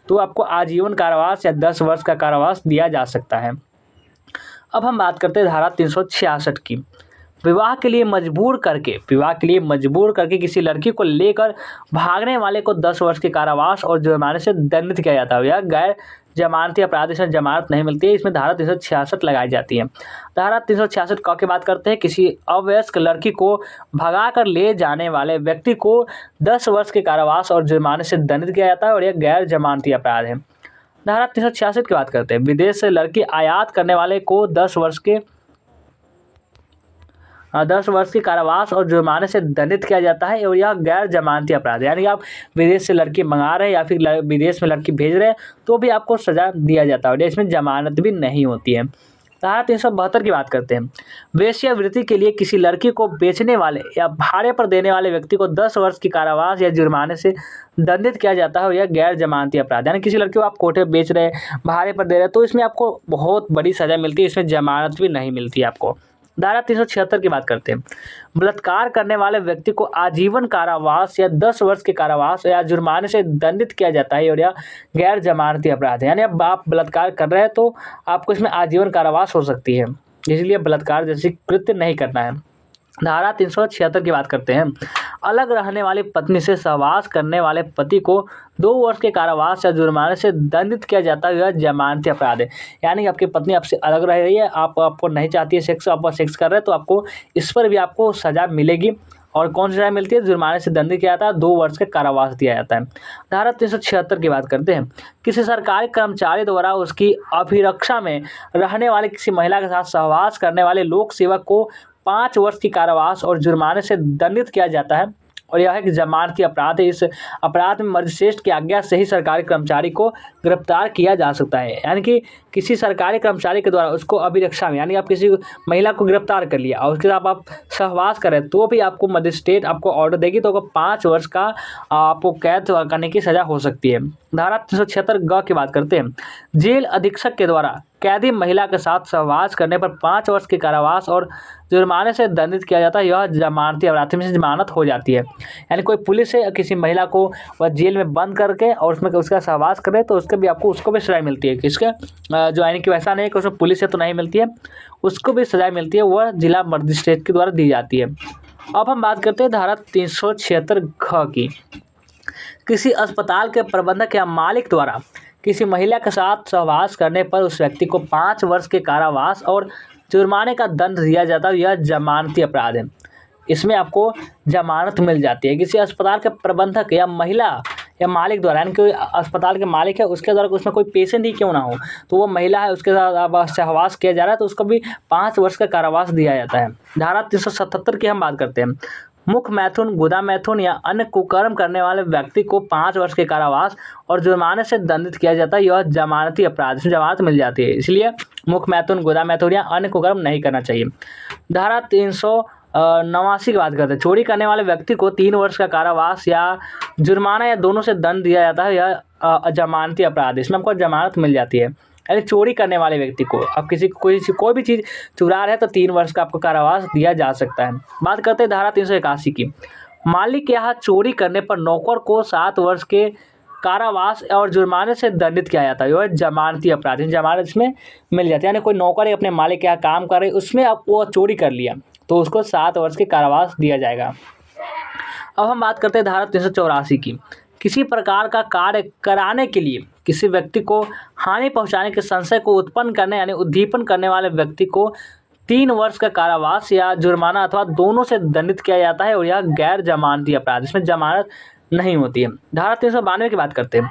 तो आपको आजीवन कारावास या 10 वर्ष का कारावास दिया जा सकता है। अब हम बात करते हैं धारा 366 की। विवाह के लिए मजबूर करके किसी लड़की को लेकर भागने वाले को 10 वर्ष के कारावास और जुर्माने से दंडित किया जाता है। यह गैर जमानती अपराध, इसमें जमानत नहीं मिलती है। इसमें धारा 366 लगाई जाती है। धारा 366 क की बात करते हैं। किसी अवयस्क लड़की को भगा कर ले जाने वाले व्यक्ति को 10 वर्ष के कारावास और जुर्माने से दंडित किया जाता है और यह गैर जमानती अपराध है। धारा 366 की बात करते हैं। विदेश से लड़की आयात करने वाले को 10 वर्ष के कारावास और जुर्माने से दंडित किया जाता है और यह गैर जमानती अपराध है। यानी आप विदेश से लड़की मंगा रहे हैं या फिर विदेश में लड़की भेज रहे हैं तो भी आपको सज़ा दिया जाता है और इसमें जमानत भी नहीं होती है। धारा 372 की बात करते हैं। वेश्यावृत्ति के लिए किसी लड़की को बेचने वाले या भाड़े पर देने वाले व्यक्ति को 10 वर्ष की कारावास या जुर्माने से दंडित किया जाता है और यह गैर जमानती अपराध। यानी किसी लड़की को आप कोठे बेच रहे हैं, भाड़े पर दे रहे हैं तो इसमें आपको बहुत बड़ी सज़ा मिलती है। इसमें जमानत भी नहीं मिलती है आपको। धारा 376 की बात करते हैं। बलात्कार करने वाले व्यक्ति को आजीवन कारावास या 10 वर्ष के कारावास या जुर्माने से दंडित किया जाता है और यह गैर जमानती अपराध है। यानी अब आप बलात्कार कर रहे हैं तो आपको इसमें आजीवन कारावास हो सकती है, इसलिए बलात्कार जैसी कृत्य नहीं करना है। धारा 376 की बात करते हैं। अलग रहने वाली पत्नी से सहवास करने वाले पति को 2 वर्ष के कारावास या जुर्माने से दंडित किया जाता है। यह जमानती अपराध है। यानी आपकी पत्नी आपसे अलग रह रही है, आपको नहीं चाहती है सेक्स, आप सेक्स कर रहे हैं तो आपको इस पर भी आपको सज़ा मिलेगी। और कौन सी सज़ा मिलती है? जुर्माने से दंडित किया जाता है, 2 वर्ष के कारावास दिया जाता है। धारा 376 की बात करते हैं। किसी सरकारी कर्मचारी द्वारा उसकी अभिरक्षा में रहने वाले किसी महिला के साथ सहवास करने वाले लोक सेवक को 5 वर्ष की कारावास और जुर्माने से दंडित किया जाता है। और यह एक जमानती अपराध है। इस अपराध में मजिस्ट्रेट की आज्ञा से ही सरकारी कर्मचारी को गिरफ्तार किया जा सकता है। यानी कि किसी सरकारी कर्मचारी के द्वारा उसको अभिरक्षा में, यानी आप किसी महिला को गिरफ्तार कर लिया और उसके साथ आप सहवास करें तो भी आपको मजिस्ट्रेट आपको ऑर्डर देगी तो आपको 5 वर्ष का आपको कैद करने की सज़ा हो सकती है। धारा 376 ग की बात करते हैं। जेल अधीक्षक के द्वारा कैदी महिला के साथ सहवास करने पर 5 वर्ष के कारावास और जुर्माने से दंडित किया जाता है। यह जमानती अपराध में से जमानत हो जाती है। यानी कोई पुलिस है किसी महिला को वह जेल में बंद करके और उसमें उसका सहवास करे तो उसको भी सज़ा मिलती है। किसके जो, यानी कि वैसा नहीं है कि उसमें पुलिस है तो नहीं मिलती है, उसको भी सज़ा मिलती है, वह जिला मजिस्ट्रेट के द्वारा दी जाती है। अब हम बात करते हैं धारा 376 ख की। किसी अस्पताल के प्रबंधक या मालिक द्वारा किसी महिला के साथ सहवास करने पर उस व्यक्ति को 5 वर्ष के कारावास और जुर्माने का दंड दिया जाता है। यह जमानती अपराध है। इसमें आपको जमानत मिल जाती है। किसी अस्पताल के प्रबंधक या महिला या मालिक द्वारा, यानी कि अस्पताल के मालिक है उसके द्वारा उसमें कोई पेशेंट ही क्यों ना हो तो वो महिला है उसके साथ अब सहवास किया जा रहा है तो उसको भी 5 वर्ष का कारावास दिया जाता है। धारा 377 की हम बात करते हैं। मुख मैथुन, गुदा मैथुन या अन्य कुकर्म करने वाले व्यक्ति को 5 वर्ष के कारावास और जुर्माने से दंडित किया जाता है। यह जमानती अपराध, इसमें जमानत मिल जाती है, इसलिए मुख मैथुन, गुदा मैथुन या अन्य कुकर्म नहीं करना चाहिए। धारा 389 की बात करते हैं। चोरी करने वाले व्यक्ति को 3 वर्ष का कारावास या जुर्माना या दोनों से दंड दिया जाता है। यह जमानती अपराध है, इसमें आपको जमानत मिल जाती है। यानी चोरी करने वाले व्यक्ति को, अब किसी कोई भी चीज़ चुरा रहे हैं तो 3 वर्ष का आपको कारावास दिया जा सकता है। बात करते हैं धारा 381 की। मालिक के यहाँ चोरी करने पर नौकर को 7 वर्ष के कारावास और जुर्माने से दंडित किया जाता है। यह जमानती अपराध है, जमानत इसमें मिल जाती है। यानी कोई नौकर अपने मालिक के यहाँ काम कर रहे, उसमें अब वो चोरी कर लिया तो उसको 7 वर्ष के कारावास दिया जाएगा। अब हम बात करते हैं धारा 384 की। किसी प्रकार का कार्य कराने के लिए किसी व्यक्ति को हानि पहुंचाने के संशय को उत्पन्न करने यानी उद्दीपन करने वाले व्यक्ति को 3 वर्ष का कारावास या जुर्माना अथवा दोनों से दंडित किया जाता है। और यह गैर जमानती अपराध, इसमें जमानत नहीं होती है। धारा 392 की बात करते हैं।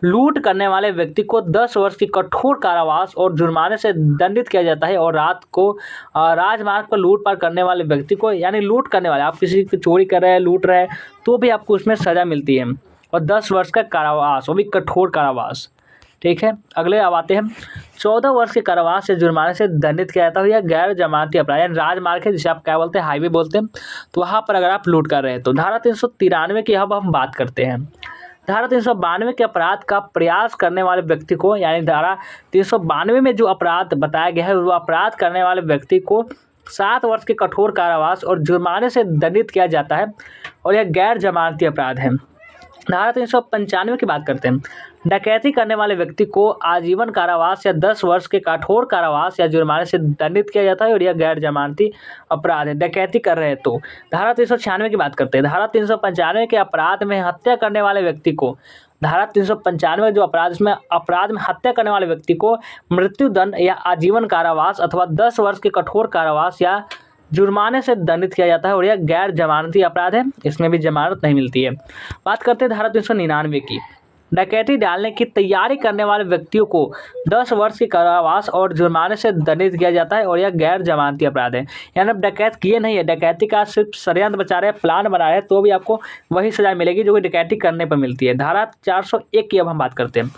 लूट करने वाले व्यक्ति को 10 वर्ष की कठोर कारावास और जुर्माने से दंडित किया जाता है। और रात को राजमार्ग पर लूटपाट करने वाले व्यक्ति को, यानी लूट करने वाले, आप किसी की चोरी कर रहे हैं, लूट रहे हैं तो भी आपको उसमें सज़ा मिलती है और 10 वर्ष का कारावास, वो भी कठोर कारावास। ठीक है, अगले अब आते हैं। 14 वर्ष के कारावास या जुर्माने से दंडित किया जाता है। यह गैर जमानती अपराध, यानी राजमार्ग है जिसे आप क्या बोलते हैं, हाईवे बोलते हैं, तो वहाँ पर अगर आप लूट कर रहे हैं तो। धारा 393 की अब हम बात करते हैं। धारा 392 के अपराध का प्रयास करने वाले व्यक्ति को, यानी धारा 392 में जो अपराध बताया गया है वो अपराध करने वाले व्यक्ति को 7 वर्ष के कठोर कारावास और जुर्माने से दंडित किया जाता है और यह गैर जमानती अपराध है। धारा 395 की बात करते हैं। डकैती करने वाले व्यक्ति को आजीवन कारावास या 10 वर्ष के कठोर कारावास या जुर्माने से दंडित किया जाता है और यह गैर जमानती अपराध है, डकैती कर रहे हैं तो। धारा 396 की बात करते हैं। धारा 395 के अपराध में हत्या करने वाले व्यक्ति को, धारा 395 जो अपराध, इसमें अपराध में हत्या करने वाले व्यक्ति को मृत्युदंड या आजीवन कारावास अथवा 10 वर्ष के कठोर कारावास या जुर्माने से दंडित किया जाता है और यह गैर जमानती अपराध है, इसमें भी जमानत नहीं मिलती है। बात करते हैं धारा 399 की। डकैती डालने की तैयारी करने वाले व्यक्तियों को 10 वर्ष के कारावास और जुर्माने से दंडित किया जाता है और यह गैर जमानती अपराध है। यानी अब डकैत किए नहीं है, डकैती का सिर्फ षड्यंत्र बचा रहे हैं, प्लान बना रहे हैं तो भी आपको वही सजा मिलेगी जो कि डकैती करने पर मिलती है। धारा 401 की अब हम बात करते हैं।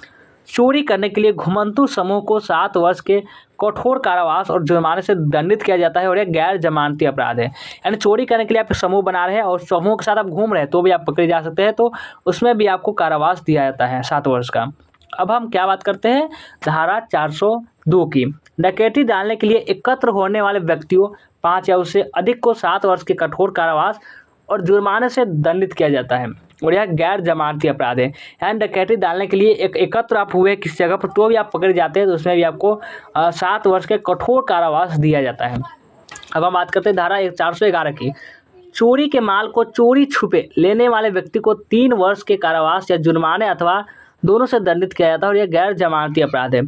चोरी करने के लिए घुमंतु समूह को 7 वर्ष के कठोर कारावास और जुर्माने से दंडित किया जाता है और यह गैर जमानती अपराध है। यानी चोरी करने के लिए आप समूह बना रहे हैं और समूह के साथ आप घूम रहे हैं तो भी आप पकड़े जा सकते हैं, तो उसमें भी आपको कारावास दिया जाता है 7 वर्ष का। अब हम क्या बात करते हैं, धारा 402 की। डकैती डालने के लिए एकत्र होने वाले व्यक्तियों 5 या उससे अधिक को 7 वर्ष के कठोर कारावास और जुर्माने से दंडित किया जाता है और यह गैर जमानती अपराध है। यानी डकैती डालने के लिए एकत्र आप हुए किसी जगह पर तो भी आप पकड़े जाते हैं तो उसमें भी आपको 7 वर्ष के कठोर कारावास दिया जाता है। अब हम बात करते हैं धारा 411 की। चोरी के माल को चोरी छुपे लेने वाले व्यक्ति को 3 वर्ष के कारावास या जुर्माने अथवा दोनों से दंडित किया जाता है और यह गैर जमानती अपराध है।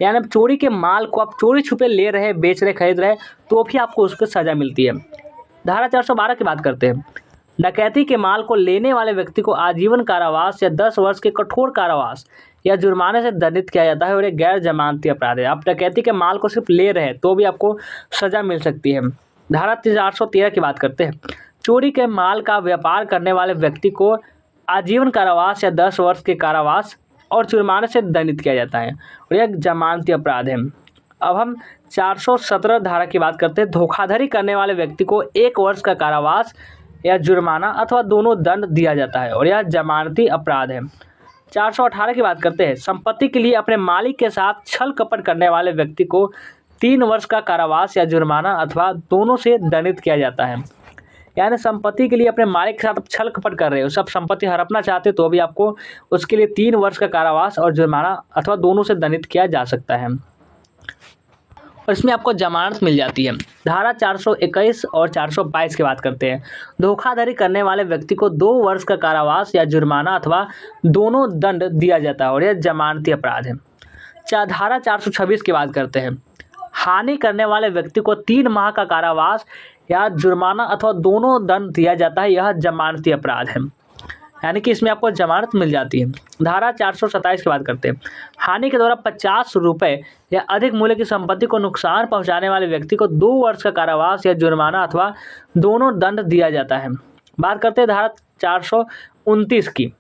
यानी चोरी के माल को आप चोरी छुपे ले रहे, बेच रहे, खरीद रहे तो भी आपको उसको सज़ा मिलती है। धारा 412 की बात करते हैं। डकैती के माल को लेने वाले व्यक्ति को आजीवन कारावास या 10 वर्ष के कठोर कारावास या जुर्माने से दंडित किया जाता है और ये गैर जमानती अपराध है। आप डकैती के माल को सिर्फ ले रहे हैं तो भी आपको सज़ा मिल सकती है। धारा 413 की बात करते हैं। चोरी के माल का व्यापार करने वाले व्यक्ति को आजीवन कारावास या 10 वर्ष के कारावास और जुर्माने से दंडित किया जाता है और यह जमानती अपराध है। अब हम 417 धारा की बात करते हैं। धोखाधड़ी करने वाले व्यक्ति को 1 वर्ष का कारावास या जुर्माना अथवा दोनों दंड दिया जाता है और यह जमानती अपराध है। 418 की बात करते हैं। संपत्ति के लिए अपने मालिक के साथ छल कपट करने वाले व्यक्ति को 3 वर्ष का कारावास या जुर्माना अथवा दोनों से दंडित किया जाता है। यानी संपत्ति के लिए अपने मालिक के साथ छल कपट कर रहे हो, सब संपत्ति हड़पना चाहते तो भी आपको उसके लिए 3 वर्ष का कारावास और जुर्माना अथवा दोनों से दंडित किया जा सकता है और इसमें आपको जमानत मिल जाती है। धारा 421 और 422 की बात करते हैं। धोखाधड़ी करने वाले व्यक्ति को 2 वर्ष का कारावास या जुर्माना अथवा दोनों दंड दिया जाता है और यह जमानती अपराध है। धारा 426 की बात करते हैं। हानि करने वाले व्यक्ति को 3 माह का कारावास या जुर्माना अथवा दोनों दंड दिया जाता है, यह जमानती अपराध है, यानी कि इसमें आपको जमानत मिल जाती है। धारा 427 की बात करते हैं। हानि के द्वारा 50 रुपये या अधिक मूल्य की संपत्ति को नुकसान पहुंचाने वाले व्यक्ति को 2 वर्ष का कारावास या जुर्माना अथवा दोनों दंड दिया जाता है। बात करते हैं धारा 429 की।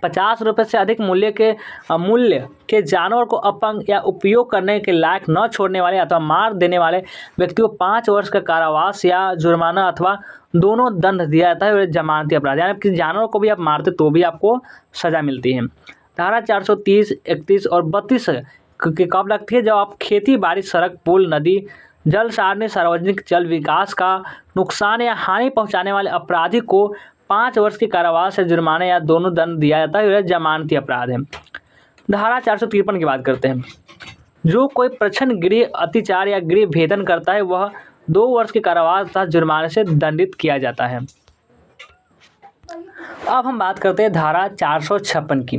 50 रुपये से अधिक मूल्य के जानवर को अपंग या उपयोग करने के लायक न छोड़ने वाले अथवा मार देने वाले व्यक्ति को 5 वर्ष का कारावास या जुर्माना अथवा दोनों दंड दिया जाता है और जमानती अपराध, यानी किसी जानवर को भी आप मारते तो भी आपको सज़ा मिलती है। धारा 430, 31 और 32 की कब लगती है? जब आप खेती बाड़ी, सड़क, पुल, नदी, जल सारणी, सार्वजनिक जल विकास का नुकसान या हानि पहुँचाने वाले अपराधी को 5 वर्ष के कारावास या जुर्माना या दोनों दंड दिया जाता है, यह जमानती अपराध है। धारा 453 की बात करते हैं। जो कोई प्रच्छन्न गृह अतिचार या गृह भेदन करता है वह 2 वर्ष के कारावास तथा जुर्माने से दंडित किया जाता है। अब हम बात करते हैं धारा 456 की।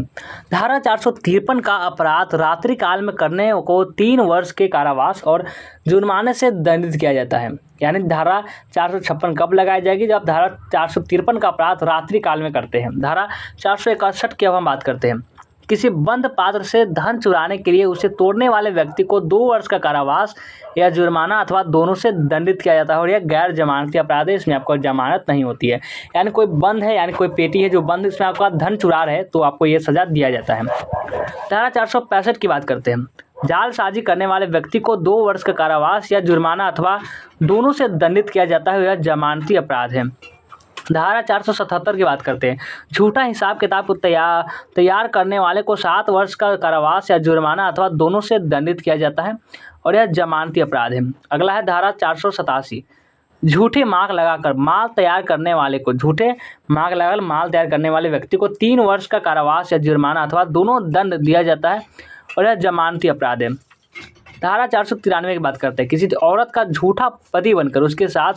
धारा 453 का अपराध रात्रि काल में करने को 3 वर्ष के कारावास और जुर्माने से दंडित किया जाता है। यानी धारा 456 कब लगाई जाएगी? जब धारा 453 का अपराध रात्रि काल में करते हैं। धारा 461 की अब हम बात करते हैं। किसी बंद पात्र से धन चुराने के लिए उसे तोड़ने वाले व्यक्ति को 2 वर्ष का कारावास या जुर्माना अथवा दोनों से दंडित किया जाता है और यह गैर जमानती अपराध है, इसमें आपको जमानत नहीं होती है। यानी कोई बंद है, यानी कोई पेटी है जो बंद, इसमें आपका धन चुरा रहे तो आपको ये सज़ा दिया जाता है। धारा 465 की बात करते हैं। जालसाजी करने वाले व्यक्ति को 2 वर्ष का कारावास या जुर्माना अथवा दोनों से दंडित किया जाता है, यह जमानती अपराध है। धारा 477 की बात करते हैं। झूठा हिसाब किताब को तैयार करने वाले को 7 वर्ष का कारावास या जुर्माना अथवा दोनों से दंडित किया जाता है और यह जमानती अपराध है। अगला है धारा 487। झूठे मार्क लगाकर माल तैयार करने वाले को माल तैयार करने वाले व्यक्ति को 3 वर्ष का कारावास या जुर्माना अथवा दोनों दंड दिया जाता है और यह जमानती अपराध है। धारा 493 की बात करते हैं। किसी औरत का झूठा पति बनकर उसके साथ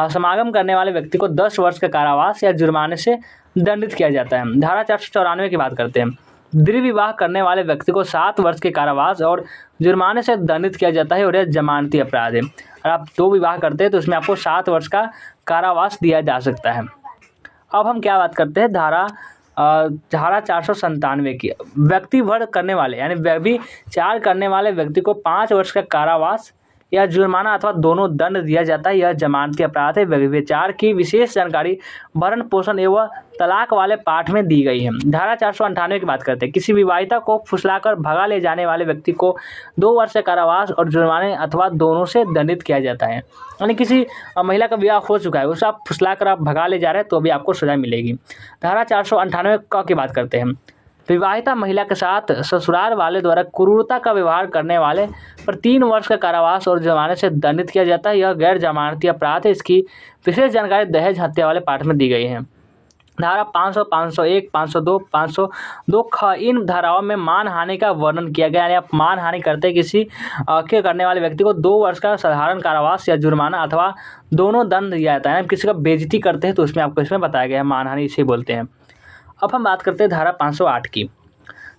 समागम करने वाले व्यक्ति को 10 वर्ष का कारावास या जुर्माने से दंडित किया जाता है। धारा 494 की बात करते हैं। द्विविवाह करने वाले व्यक्ति को 7 वर्ष के कारावास और जुर्माने से दंडित किया जाता है और यह जमानती अपराध है। अगर आप 2 विवाह करते हैं तो उसमें आपको 7 वर्ष का कारावास दिया जा सकता है। अब हम क्या बात करते हैं? धारा 497 की। व्यक्तिवध करने वाले यानी व्यभिचार करने वाले व्यक्ति को 5 वर्ष का कारावास या जुर्माना अथवा दोनों दंड दिया जाता है, यह जमानती अपराध है। व्यभिचार की विशेष जानकारी भरण पोषण एवं तलाक वाले पाठ में दी गई है। धारा 498 की बात करते हैं। किसी विवाहिता को फुसलाकर भगा ले जाने वाले व्यक्ति को 2 वर्ष का कारावास और जुर्माने अथवा दोनों से दंडित किया जाता है। यानी किसी महिला का विवाह हो चुका है, उसे आप फुसलाकर आप भगा ले जा रहे हैं तो भी आपको सजा मिलेगी। धारा 498 की बात करते हैं। विवाहिता महिला के साथ ससुराल वाले द्वारा क्रूरता का व्यवहार करने वाले पर 3 वर्ष का कारावास और जुर्माने से दंडित किया जाता है, यह गैर जमानती अपराध है। इसकी विशेष जानकारी दहेज हत्या वाले पाठ में दी गई है। धारा 500, 501, 502, 502 ख इन धाराओं में मानहानि का वर्णन किया गया। यानी आप मानहानि करते किसी के करने वाले व्यक्ति को 2 वर्ष का साधारण कारावास या जुर्माना अथवा दोनों दंड दिया जाता है। किसी का बेइज्जती करते हैं तो उसमें आपको इसमें बताया गया है, मानहानि इसे बोलते हैं। अब हम बात करते हैं धारा 508 की।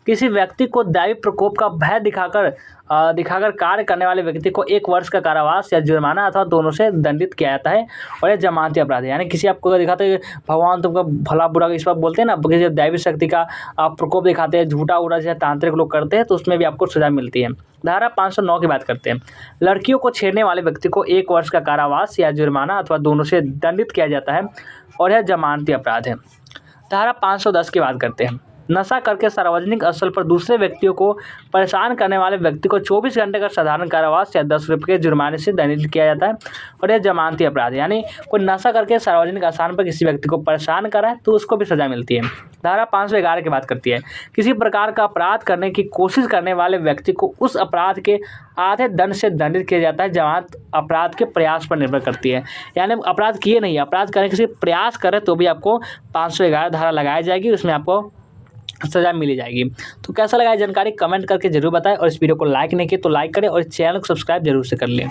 किसी व्यक्ति को दैवी प्रकोप का भय दिखाकर कार्य करने वाले व्यक्ति को 1 वर्ष का कारावास या जुर्माना अथवा दोनों से दंडित किया जाता है। और यह जमानती अपराध है, यानी किसी आपको दिखाते हैं भगवान तुमको भला बुरा इस पर बोलते हैं ना, किसी दैवी शक्ति का आप प्रकोप दिखाते हैं, झूठा उड़ा जैसे तांत्रिक लोग करते हैं, तो उसमें भी आपको सजा मिलती है। धारा 509 की बात करते हैं। लड़कियों को छेड़ने वाले व्यक्ति को 1 वर्ष का कारावास या जुर्माना अथवा दोनों से दंडित किया जाता है और यह जमानती अपराध है। धारा 510 की बात करते हैं। नशा करके सार्वजनिक स्थल पर दूसरे व्यक्तियों को परेशान करने वाले व्यक्ति को 24 घंटे का साधारण कारावास या 10 रुपये के जुर्माने से दंडित किया जाता है और यह जमानती अपराध है, यानी कोई नशा करके सार्वजनिक स्थान पर किसी व्यक्ति को परेशान करा है तो उसको भी सजा मिलती है। धारा 511 की बात करती है। किसी प्रकार का अपराध करने की कोशिश करने वाले व्यक्ति को उस अपराध के आधे दंड से दंडित किया जाता है। जमानत अपराध के प्रयास पर निर्भर करती है, यानी अपराध किए नहीं, अपराध करने के प्रयास करें तो भी आपको 511 धारा लगाई जाएगी, उसमें आपको सजा मिली जाएगी। तो कैसा लगा जानकारी कमेंट करके जरूर बताएं और इस वीडियो को लाइक नहीं किया तो लाइक करें और इस चैनल को सब्सक्राइब जरूर से कर लें।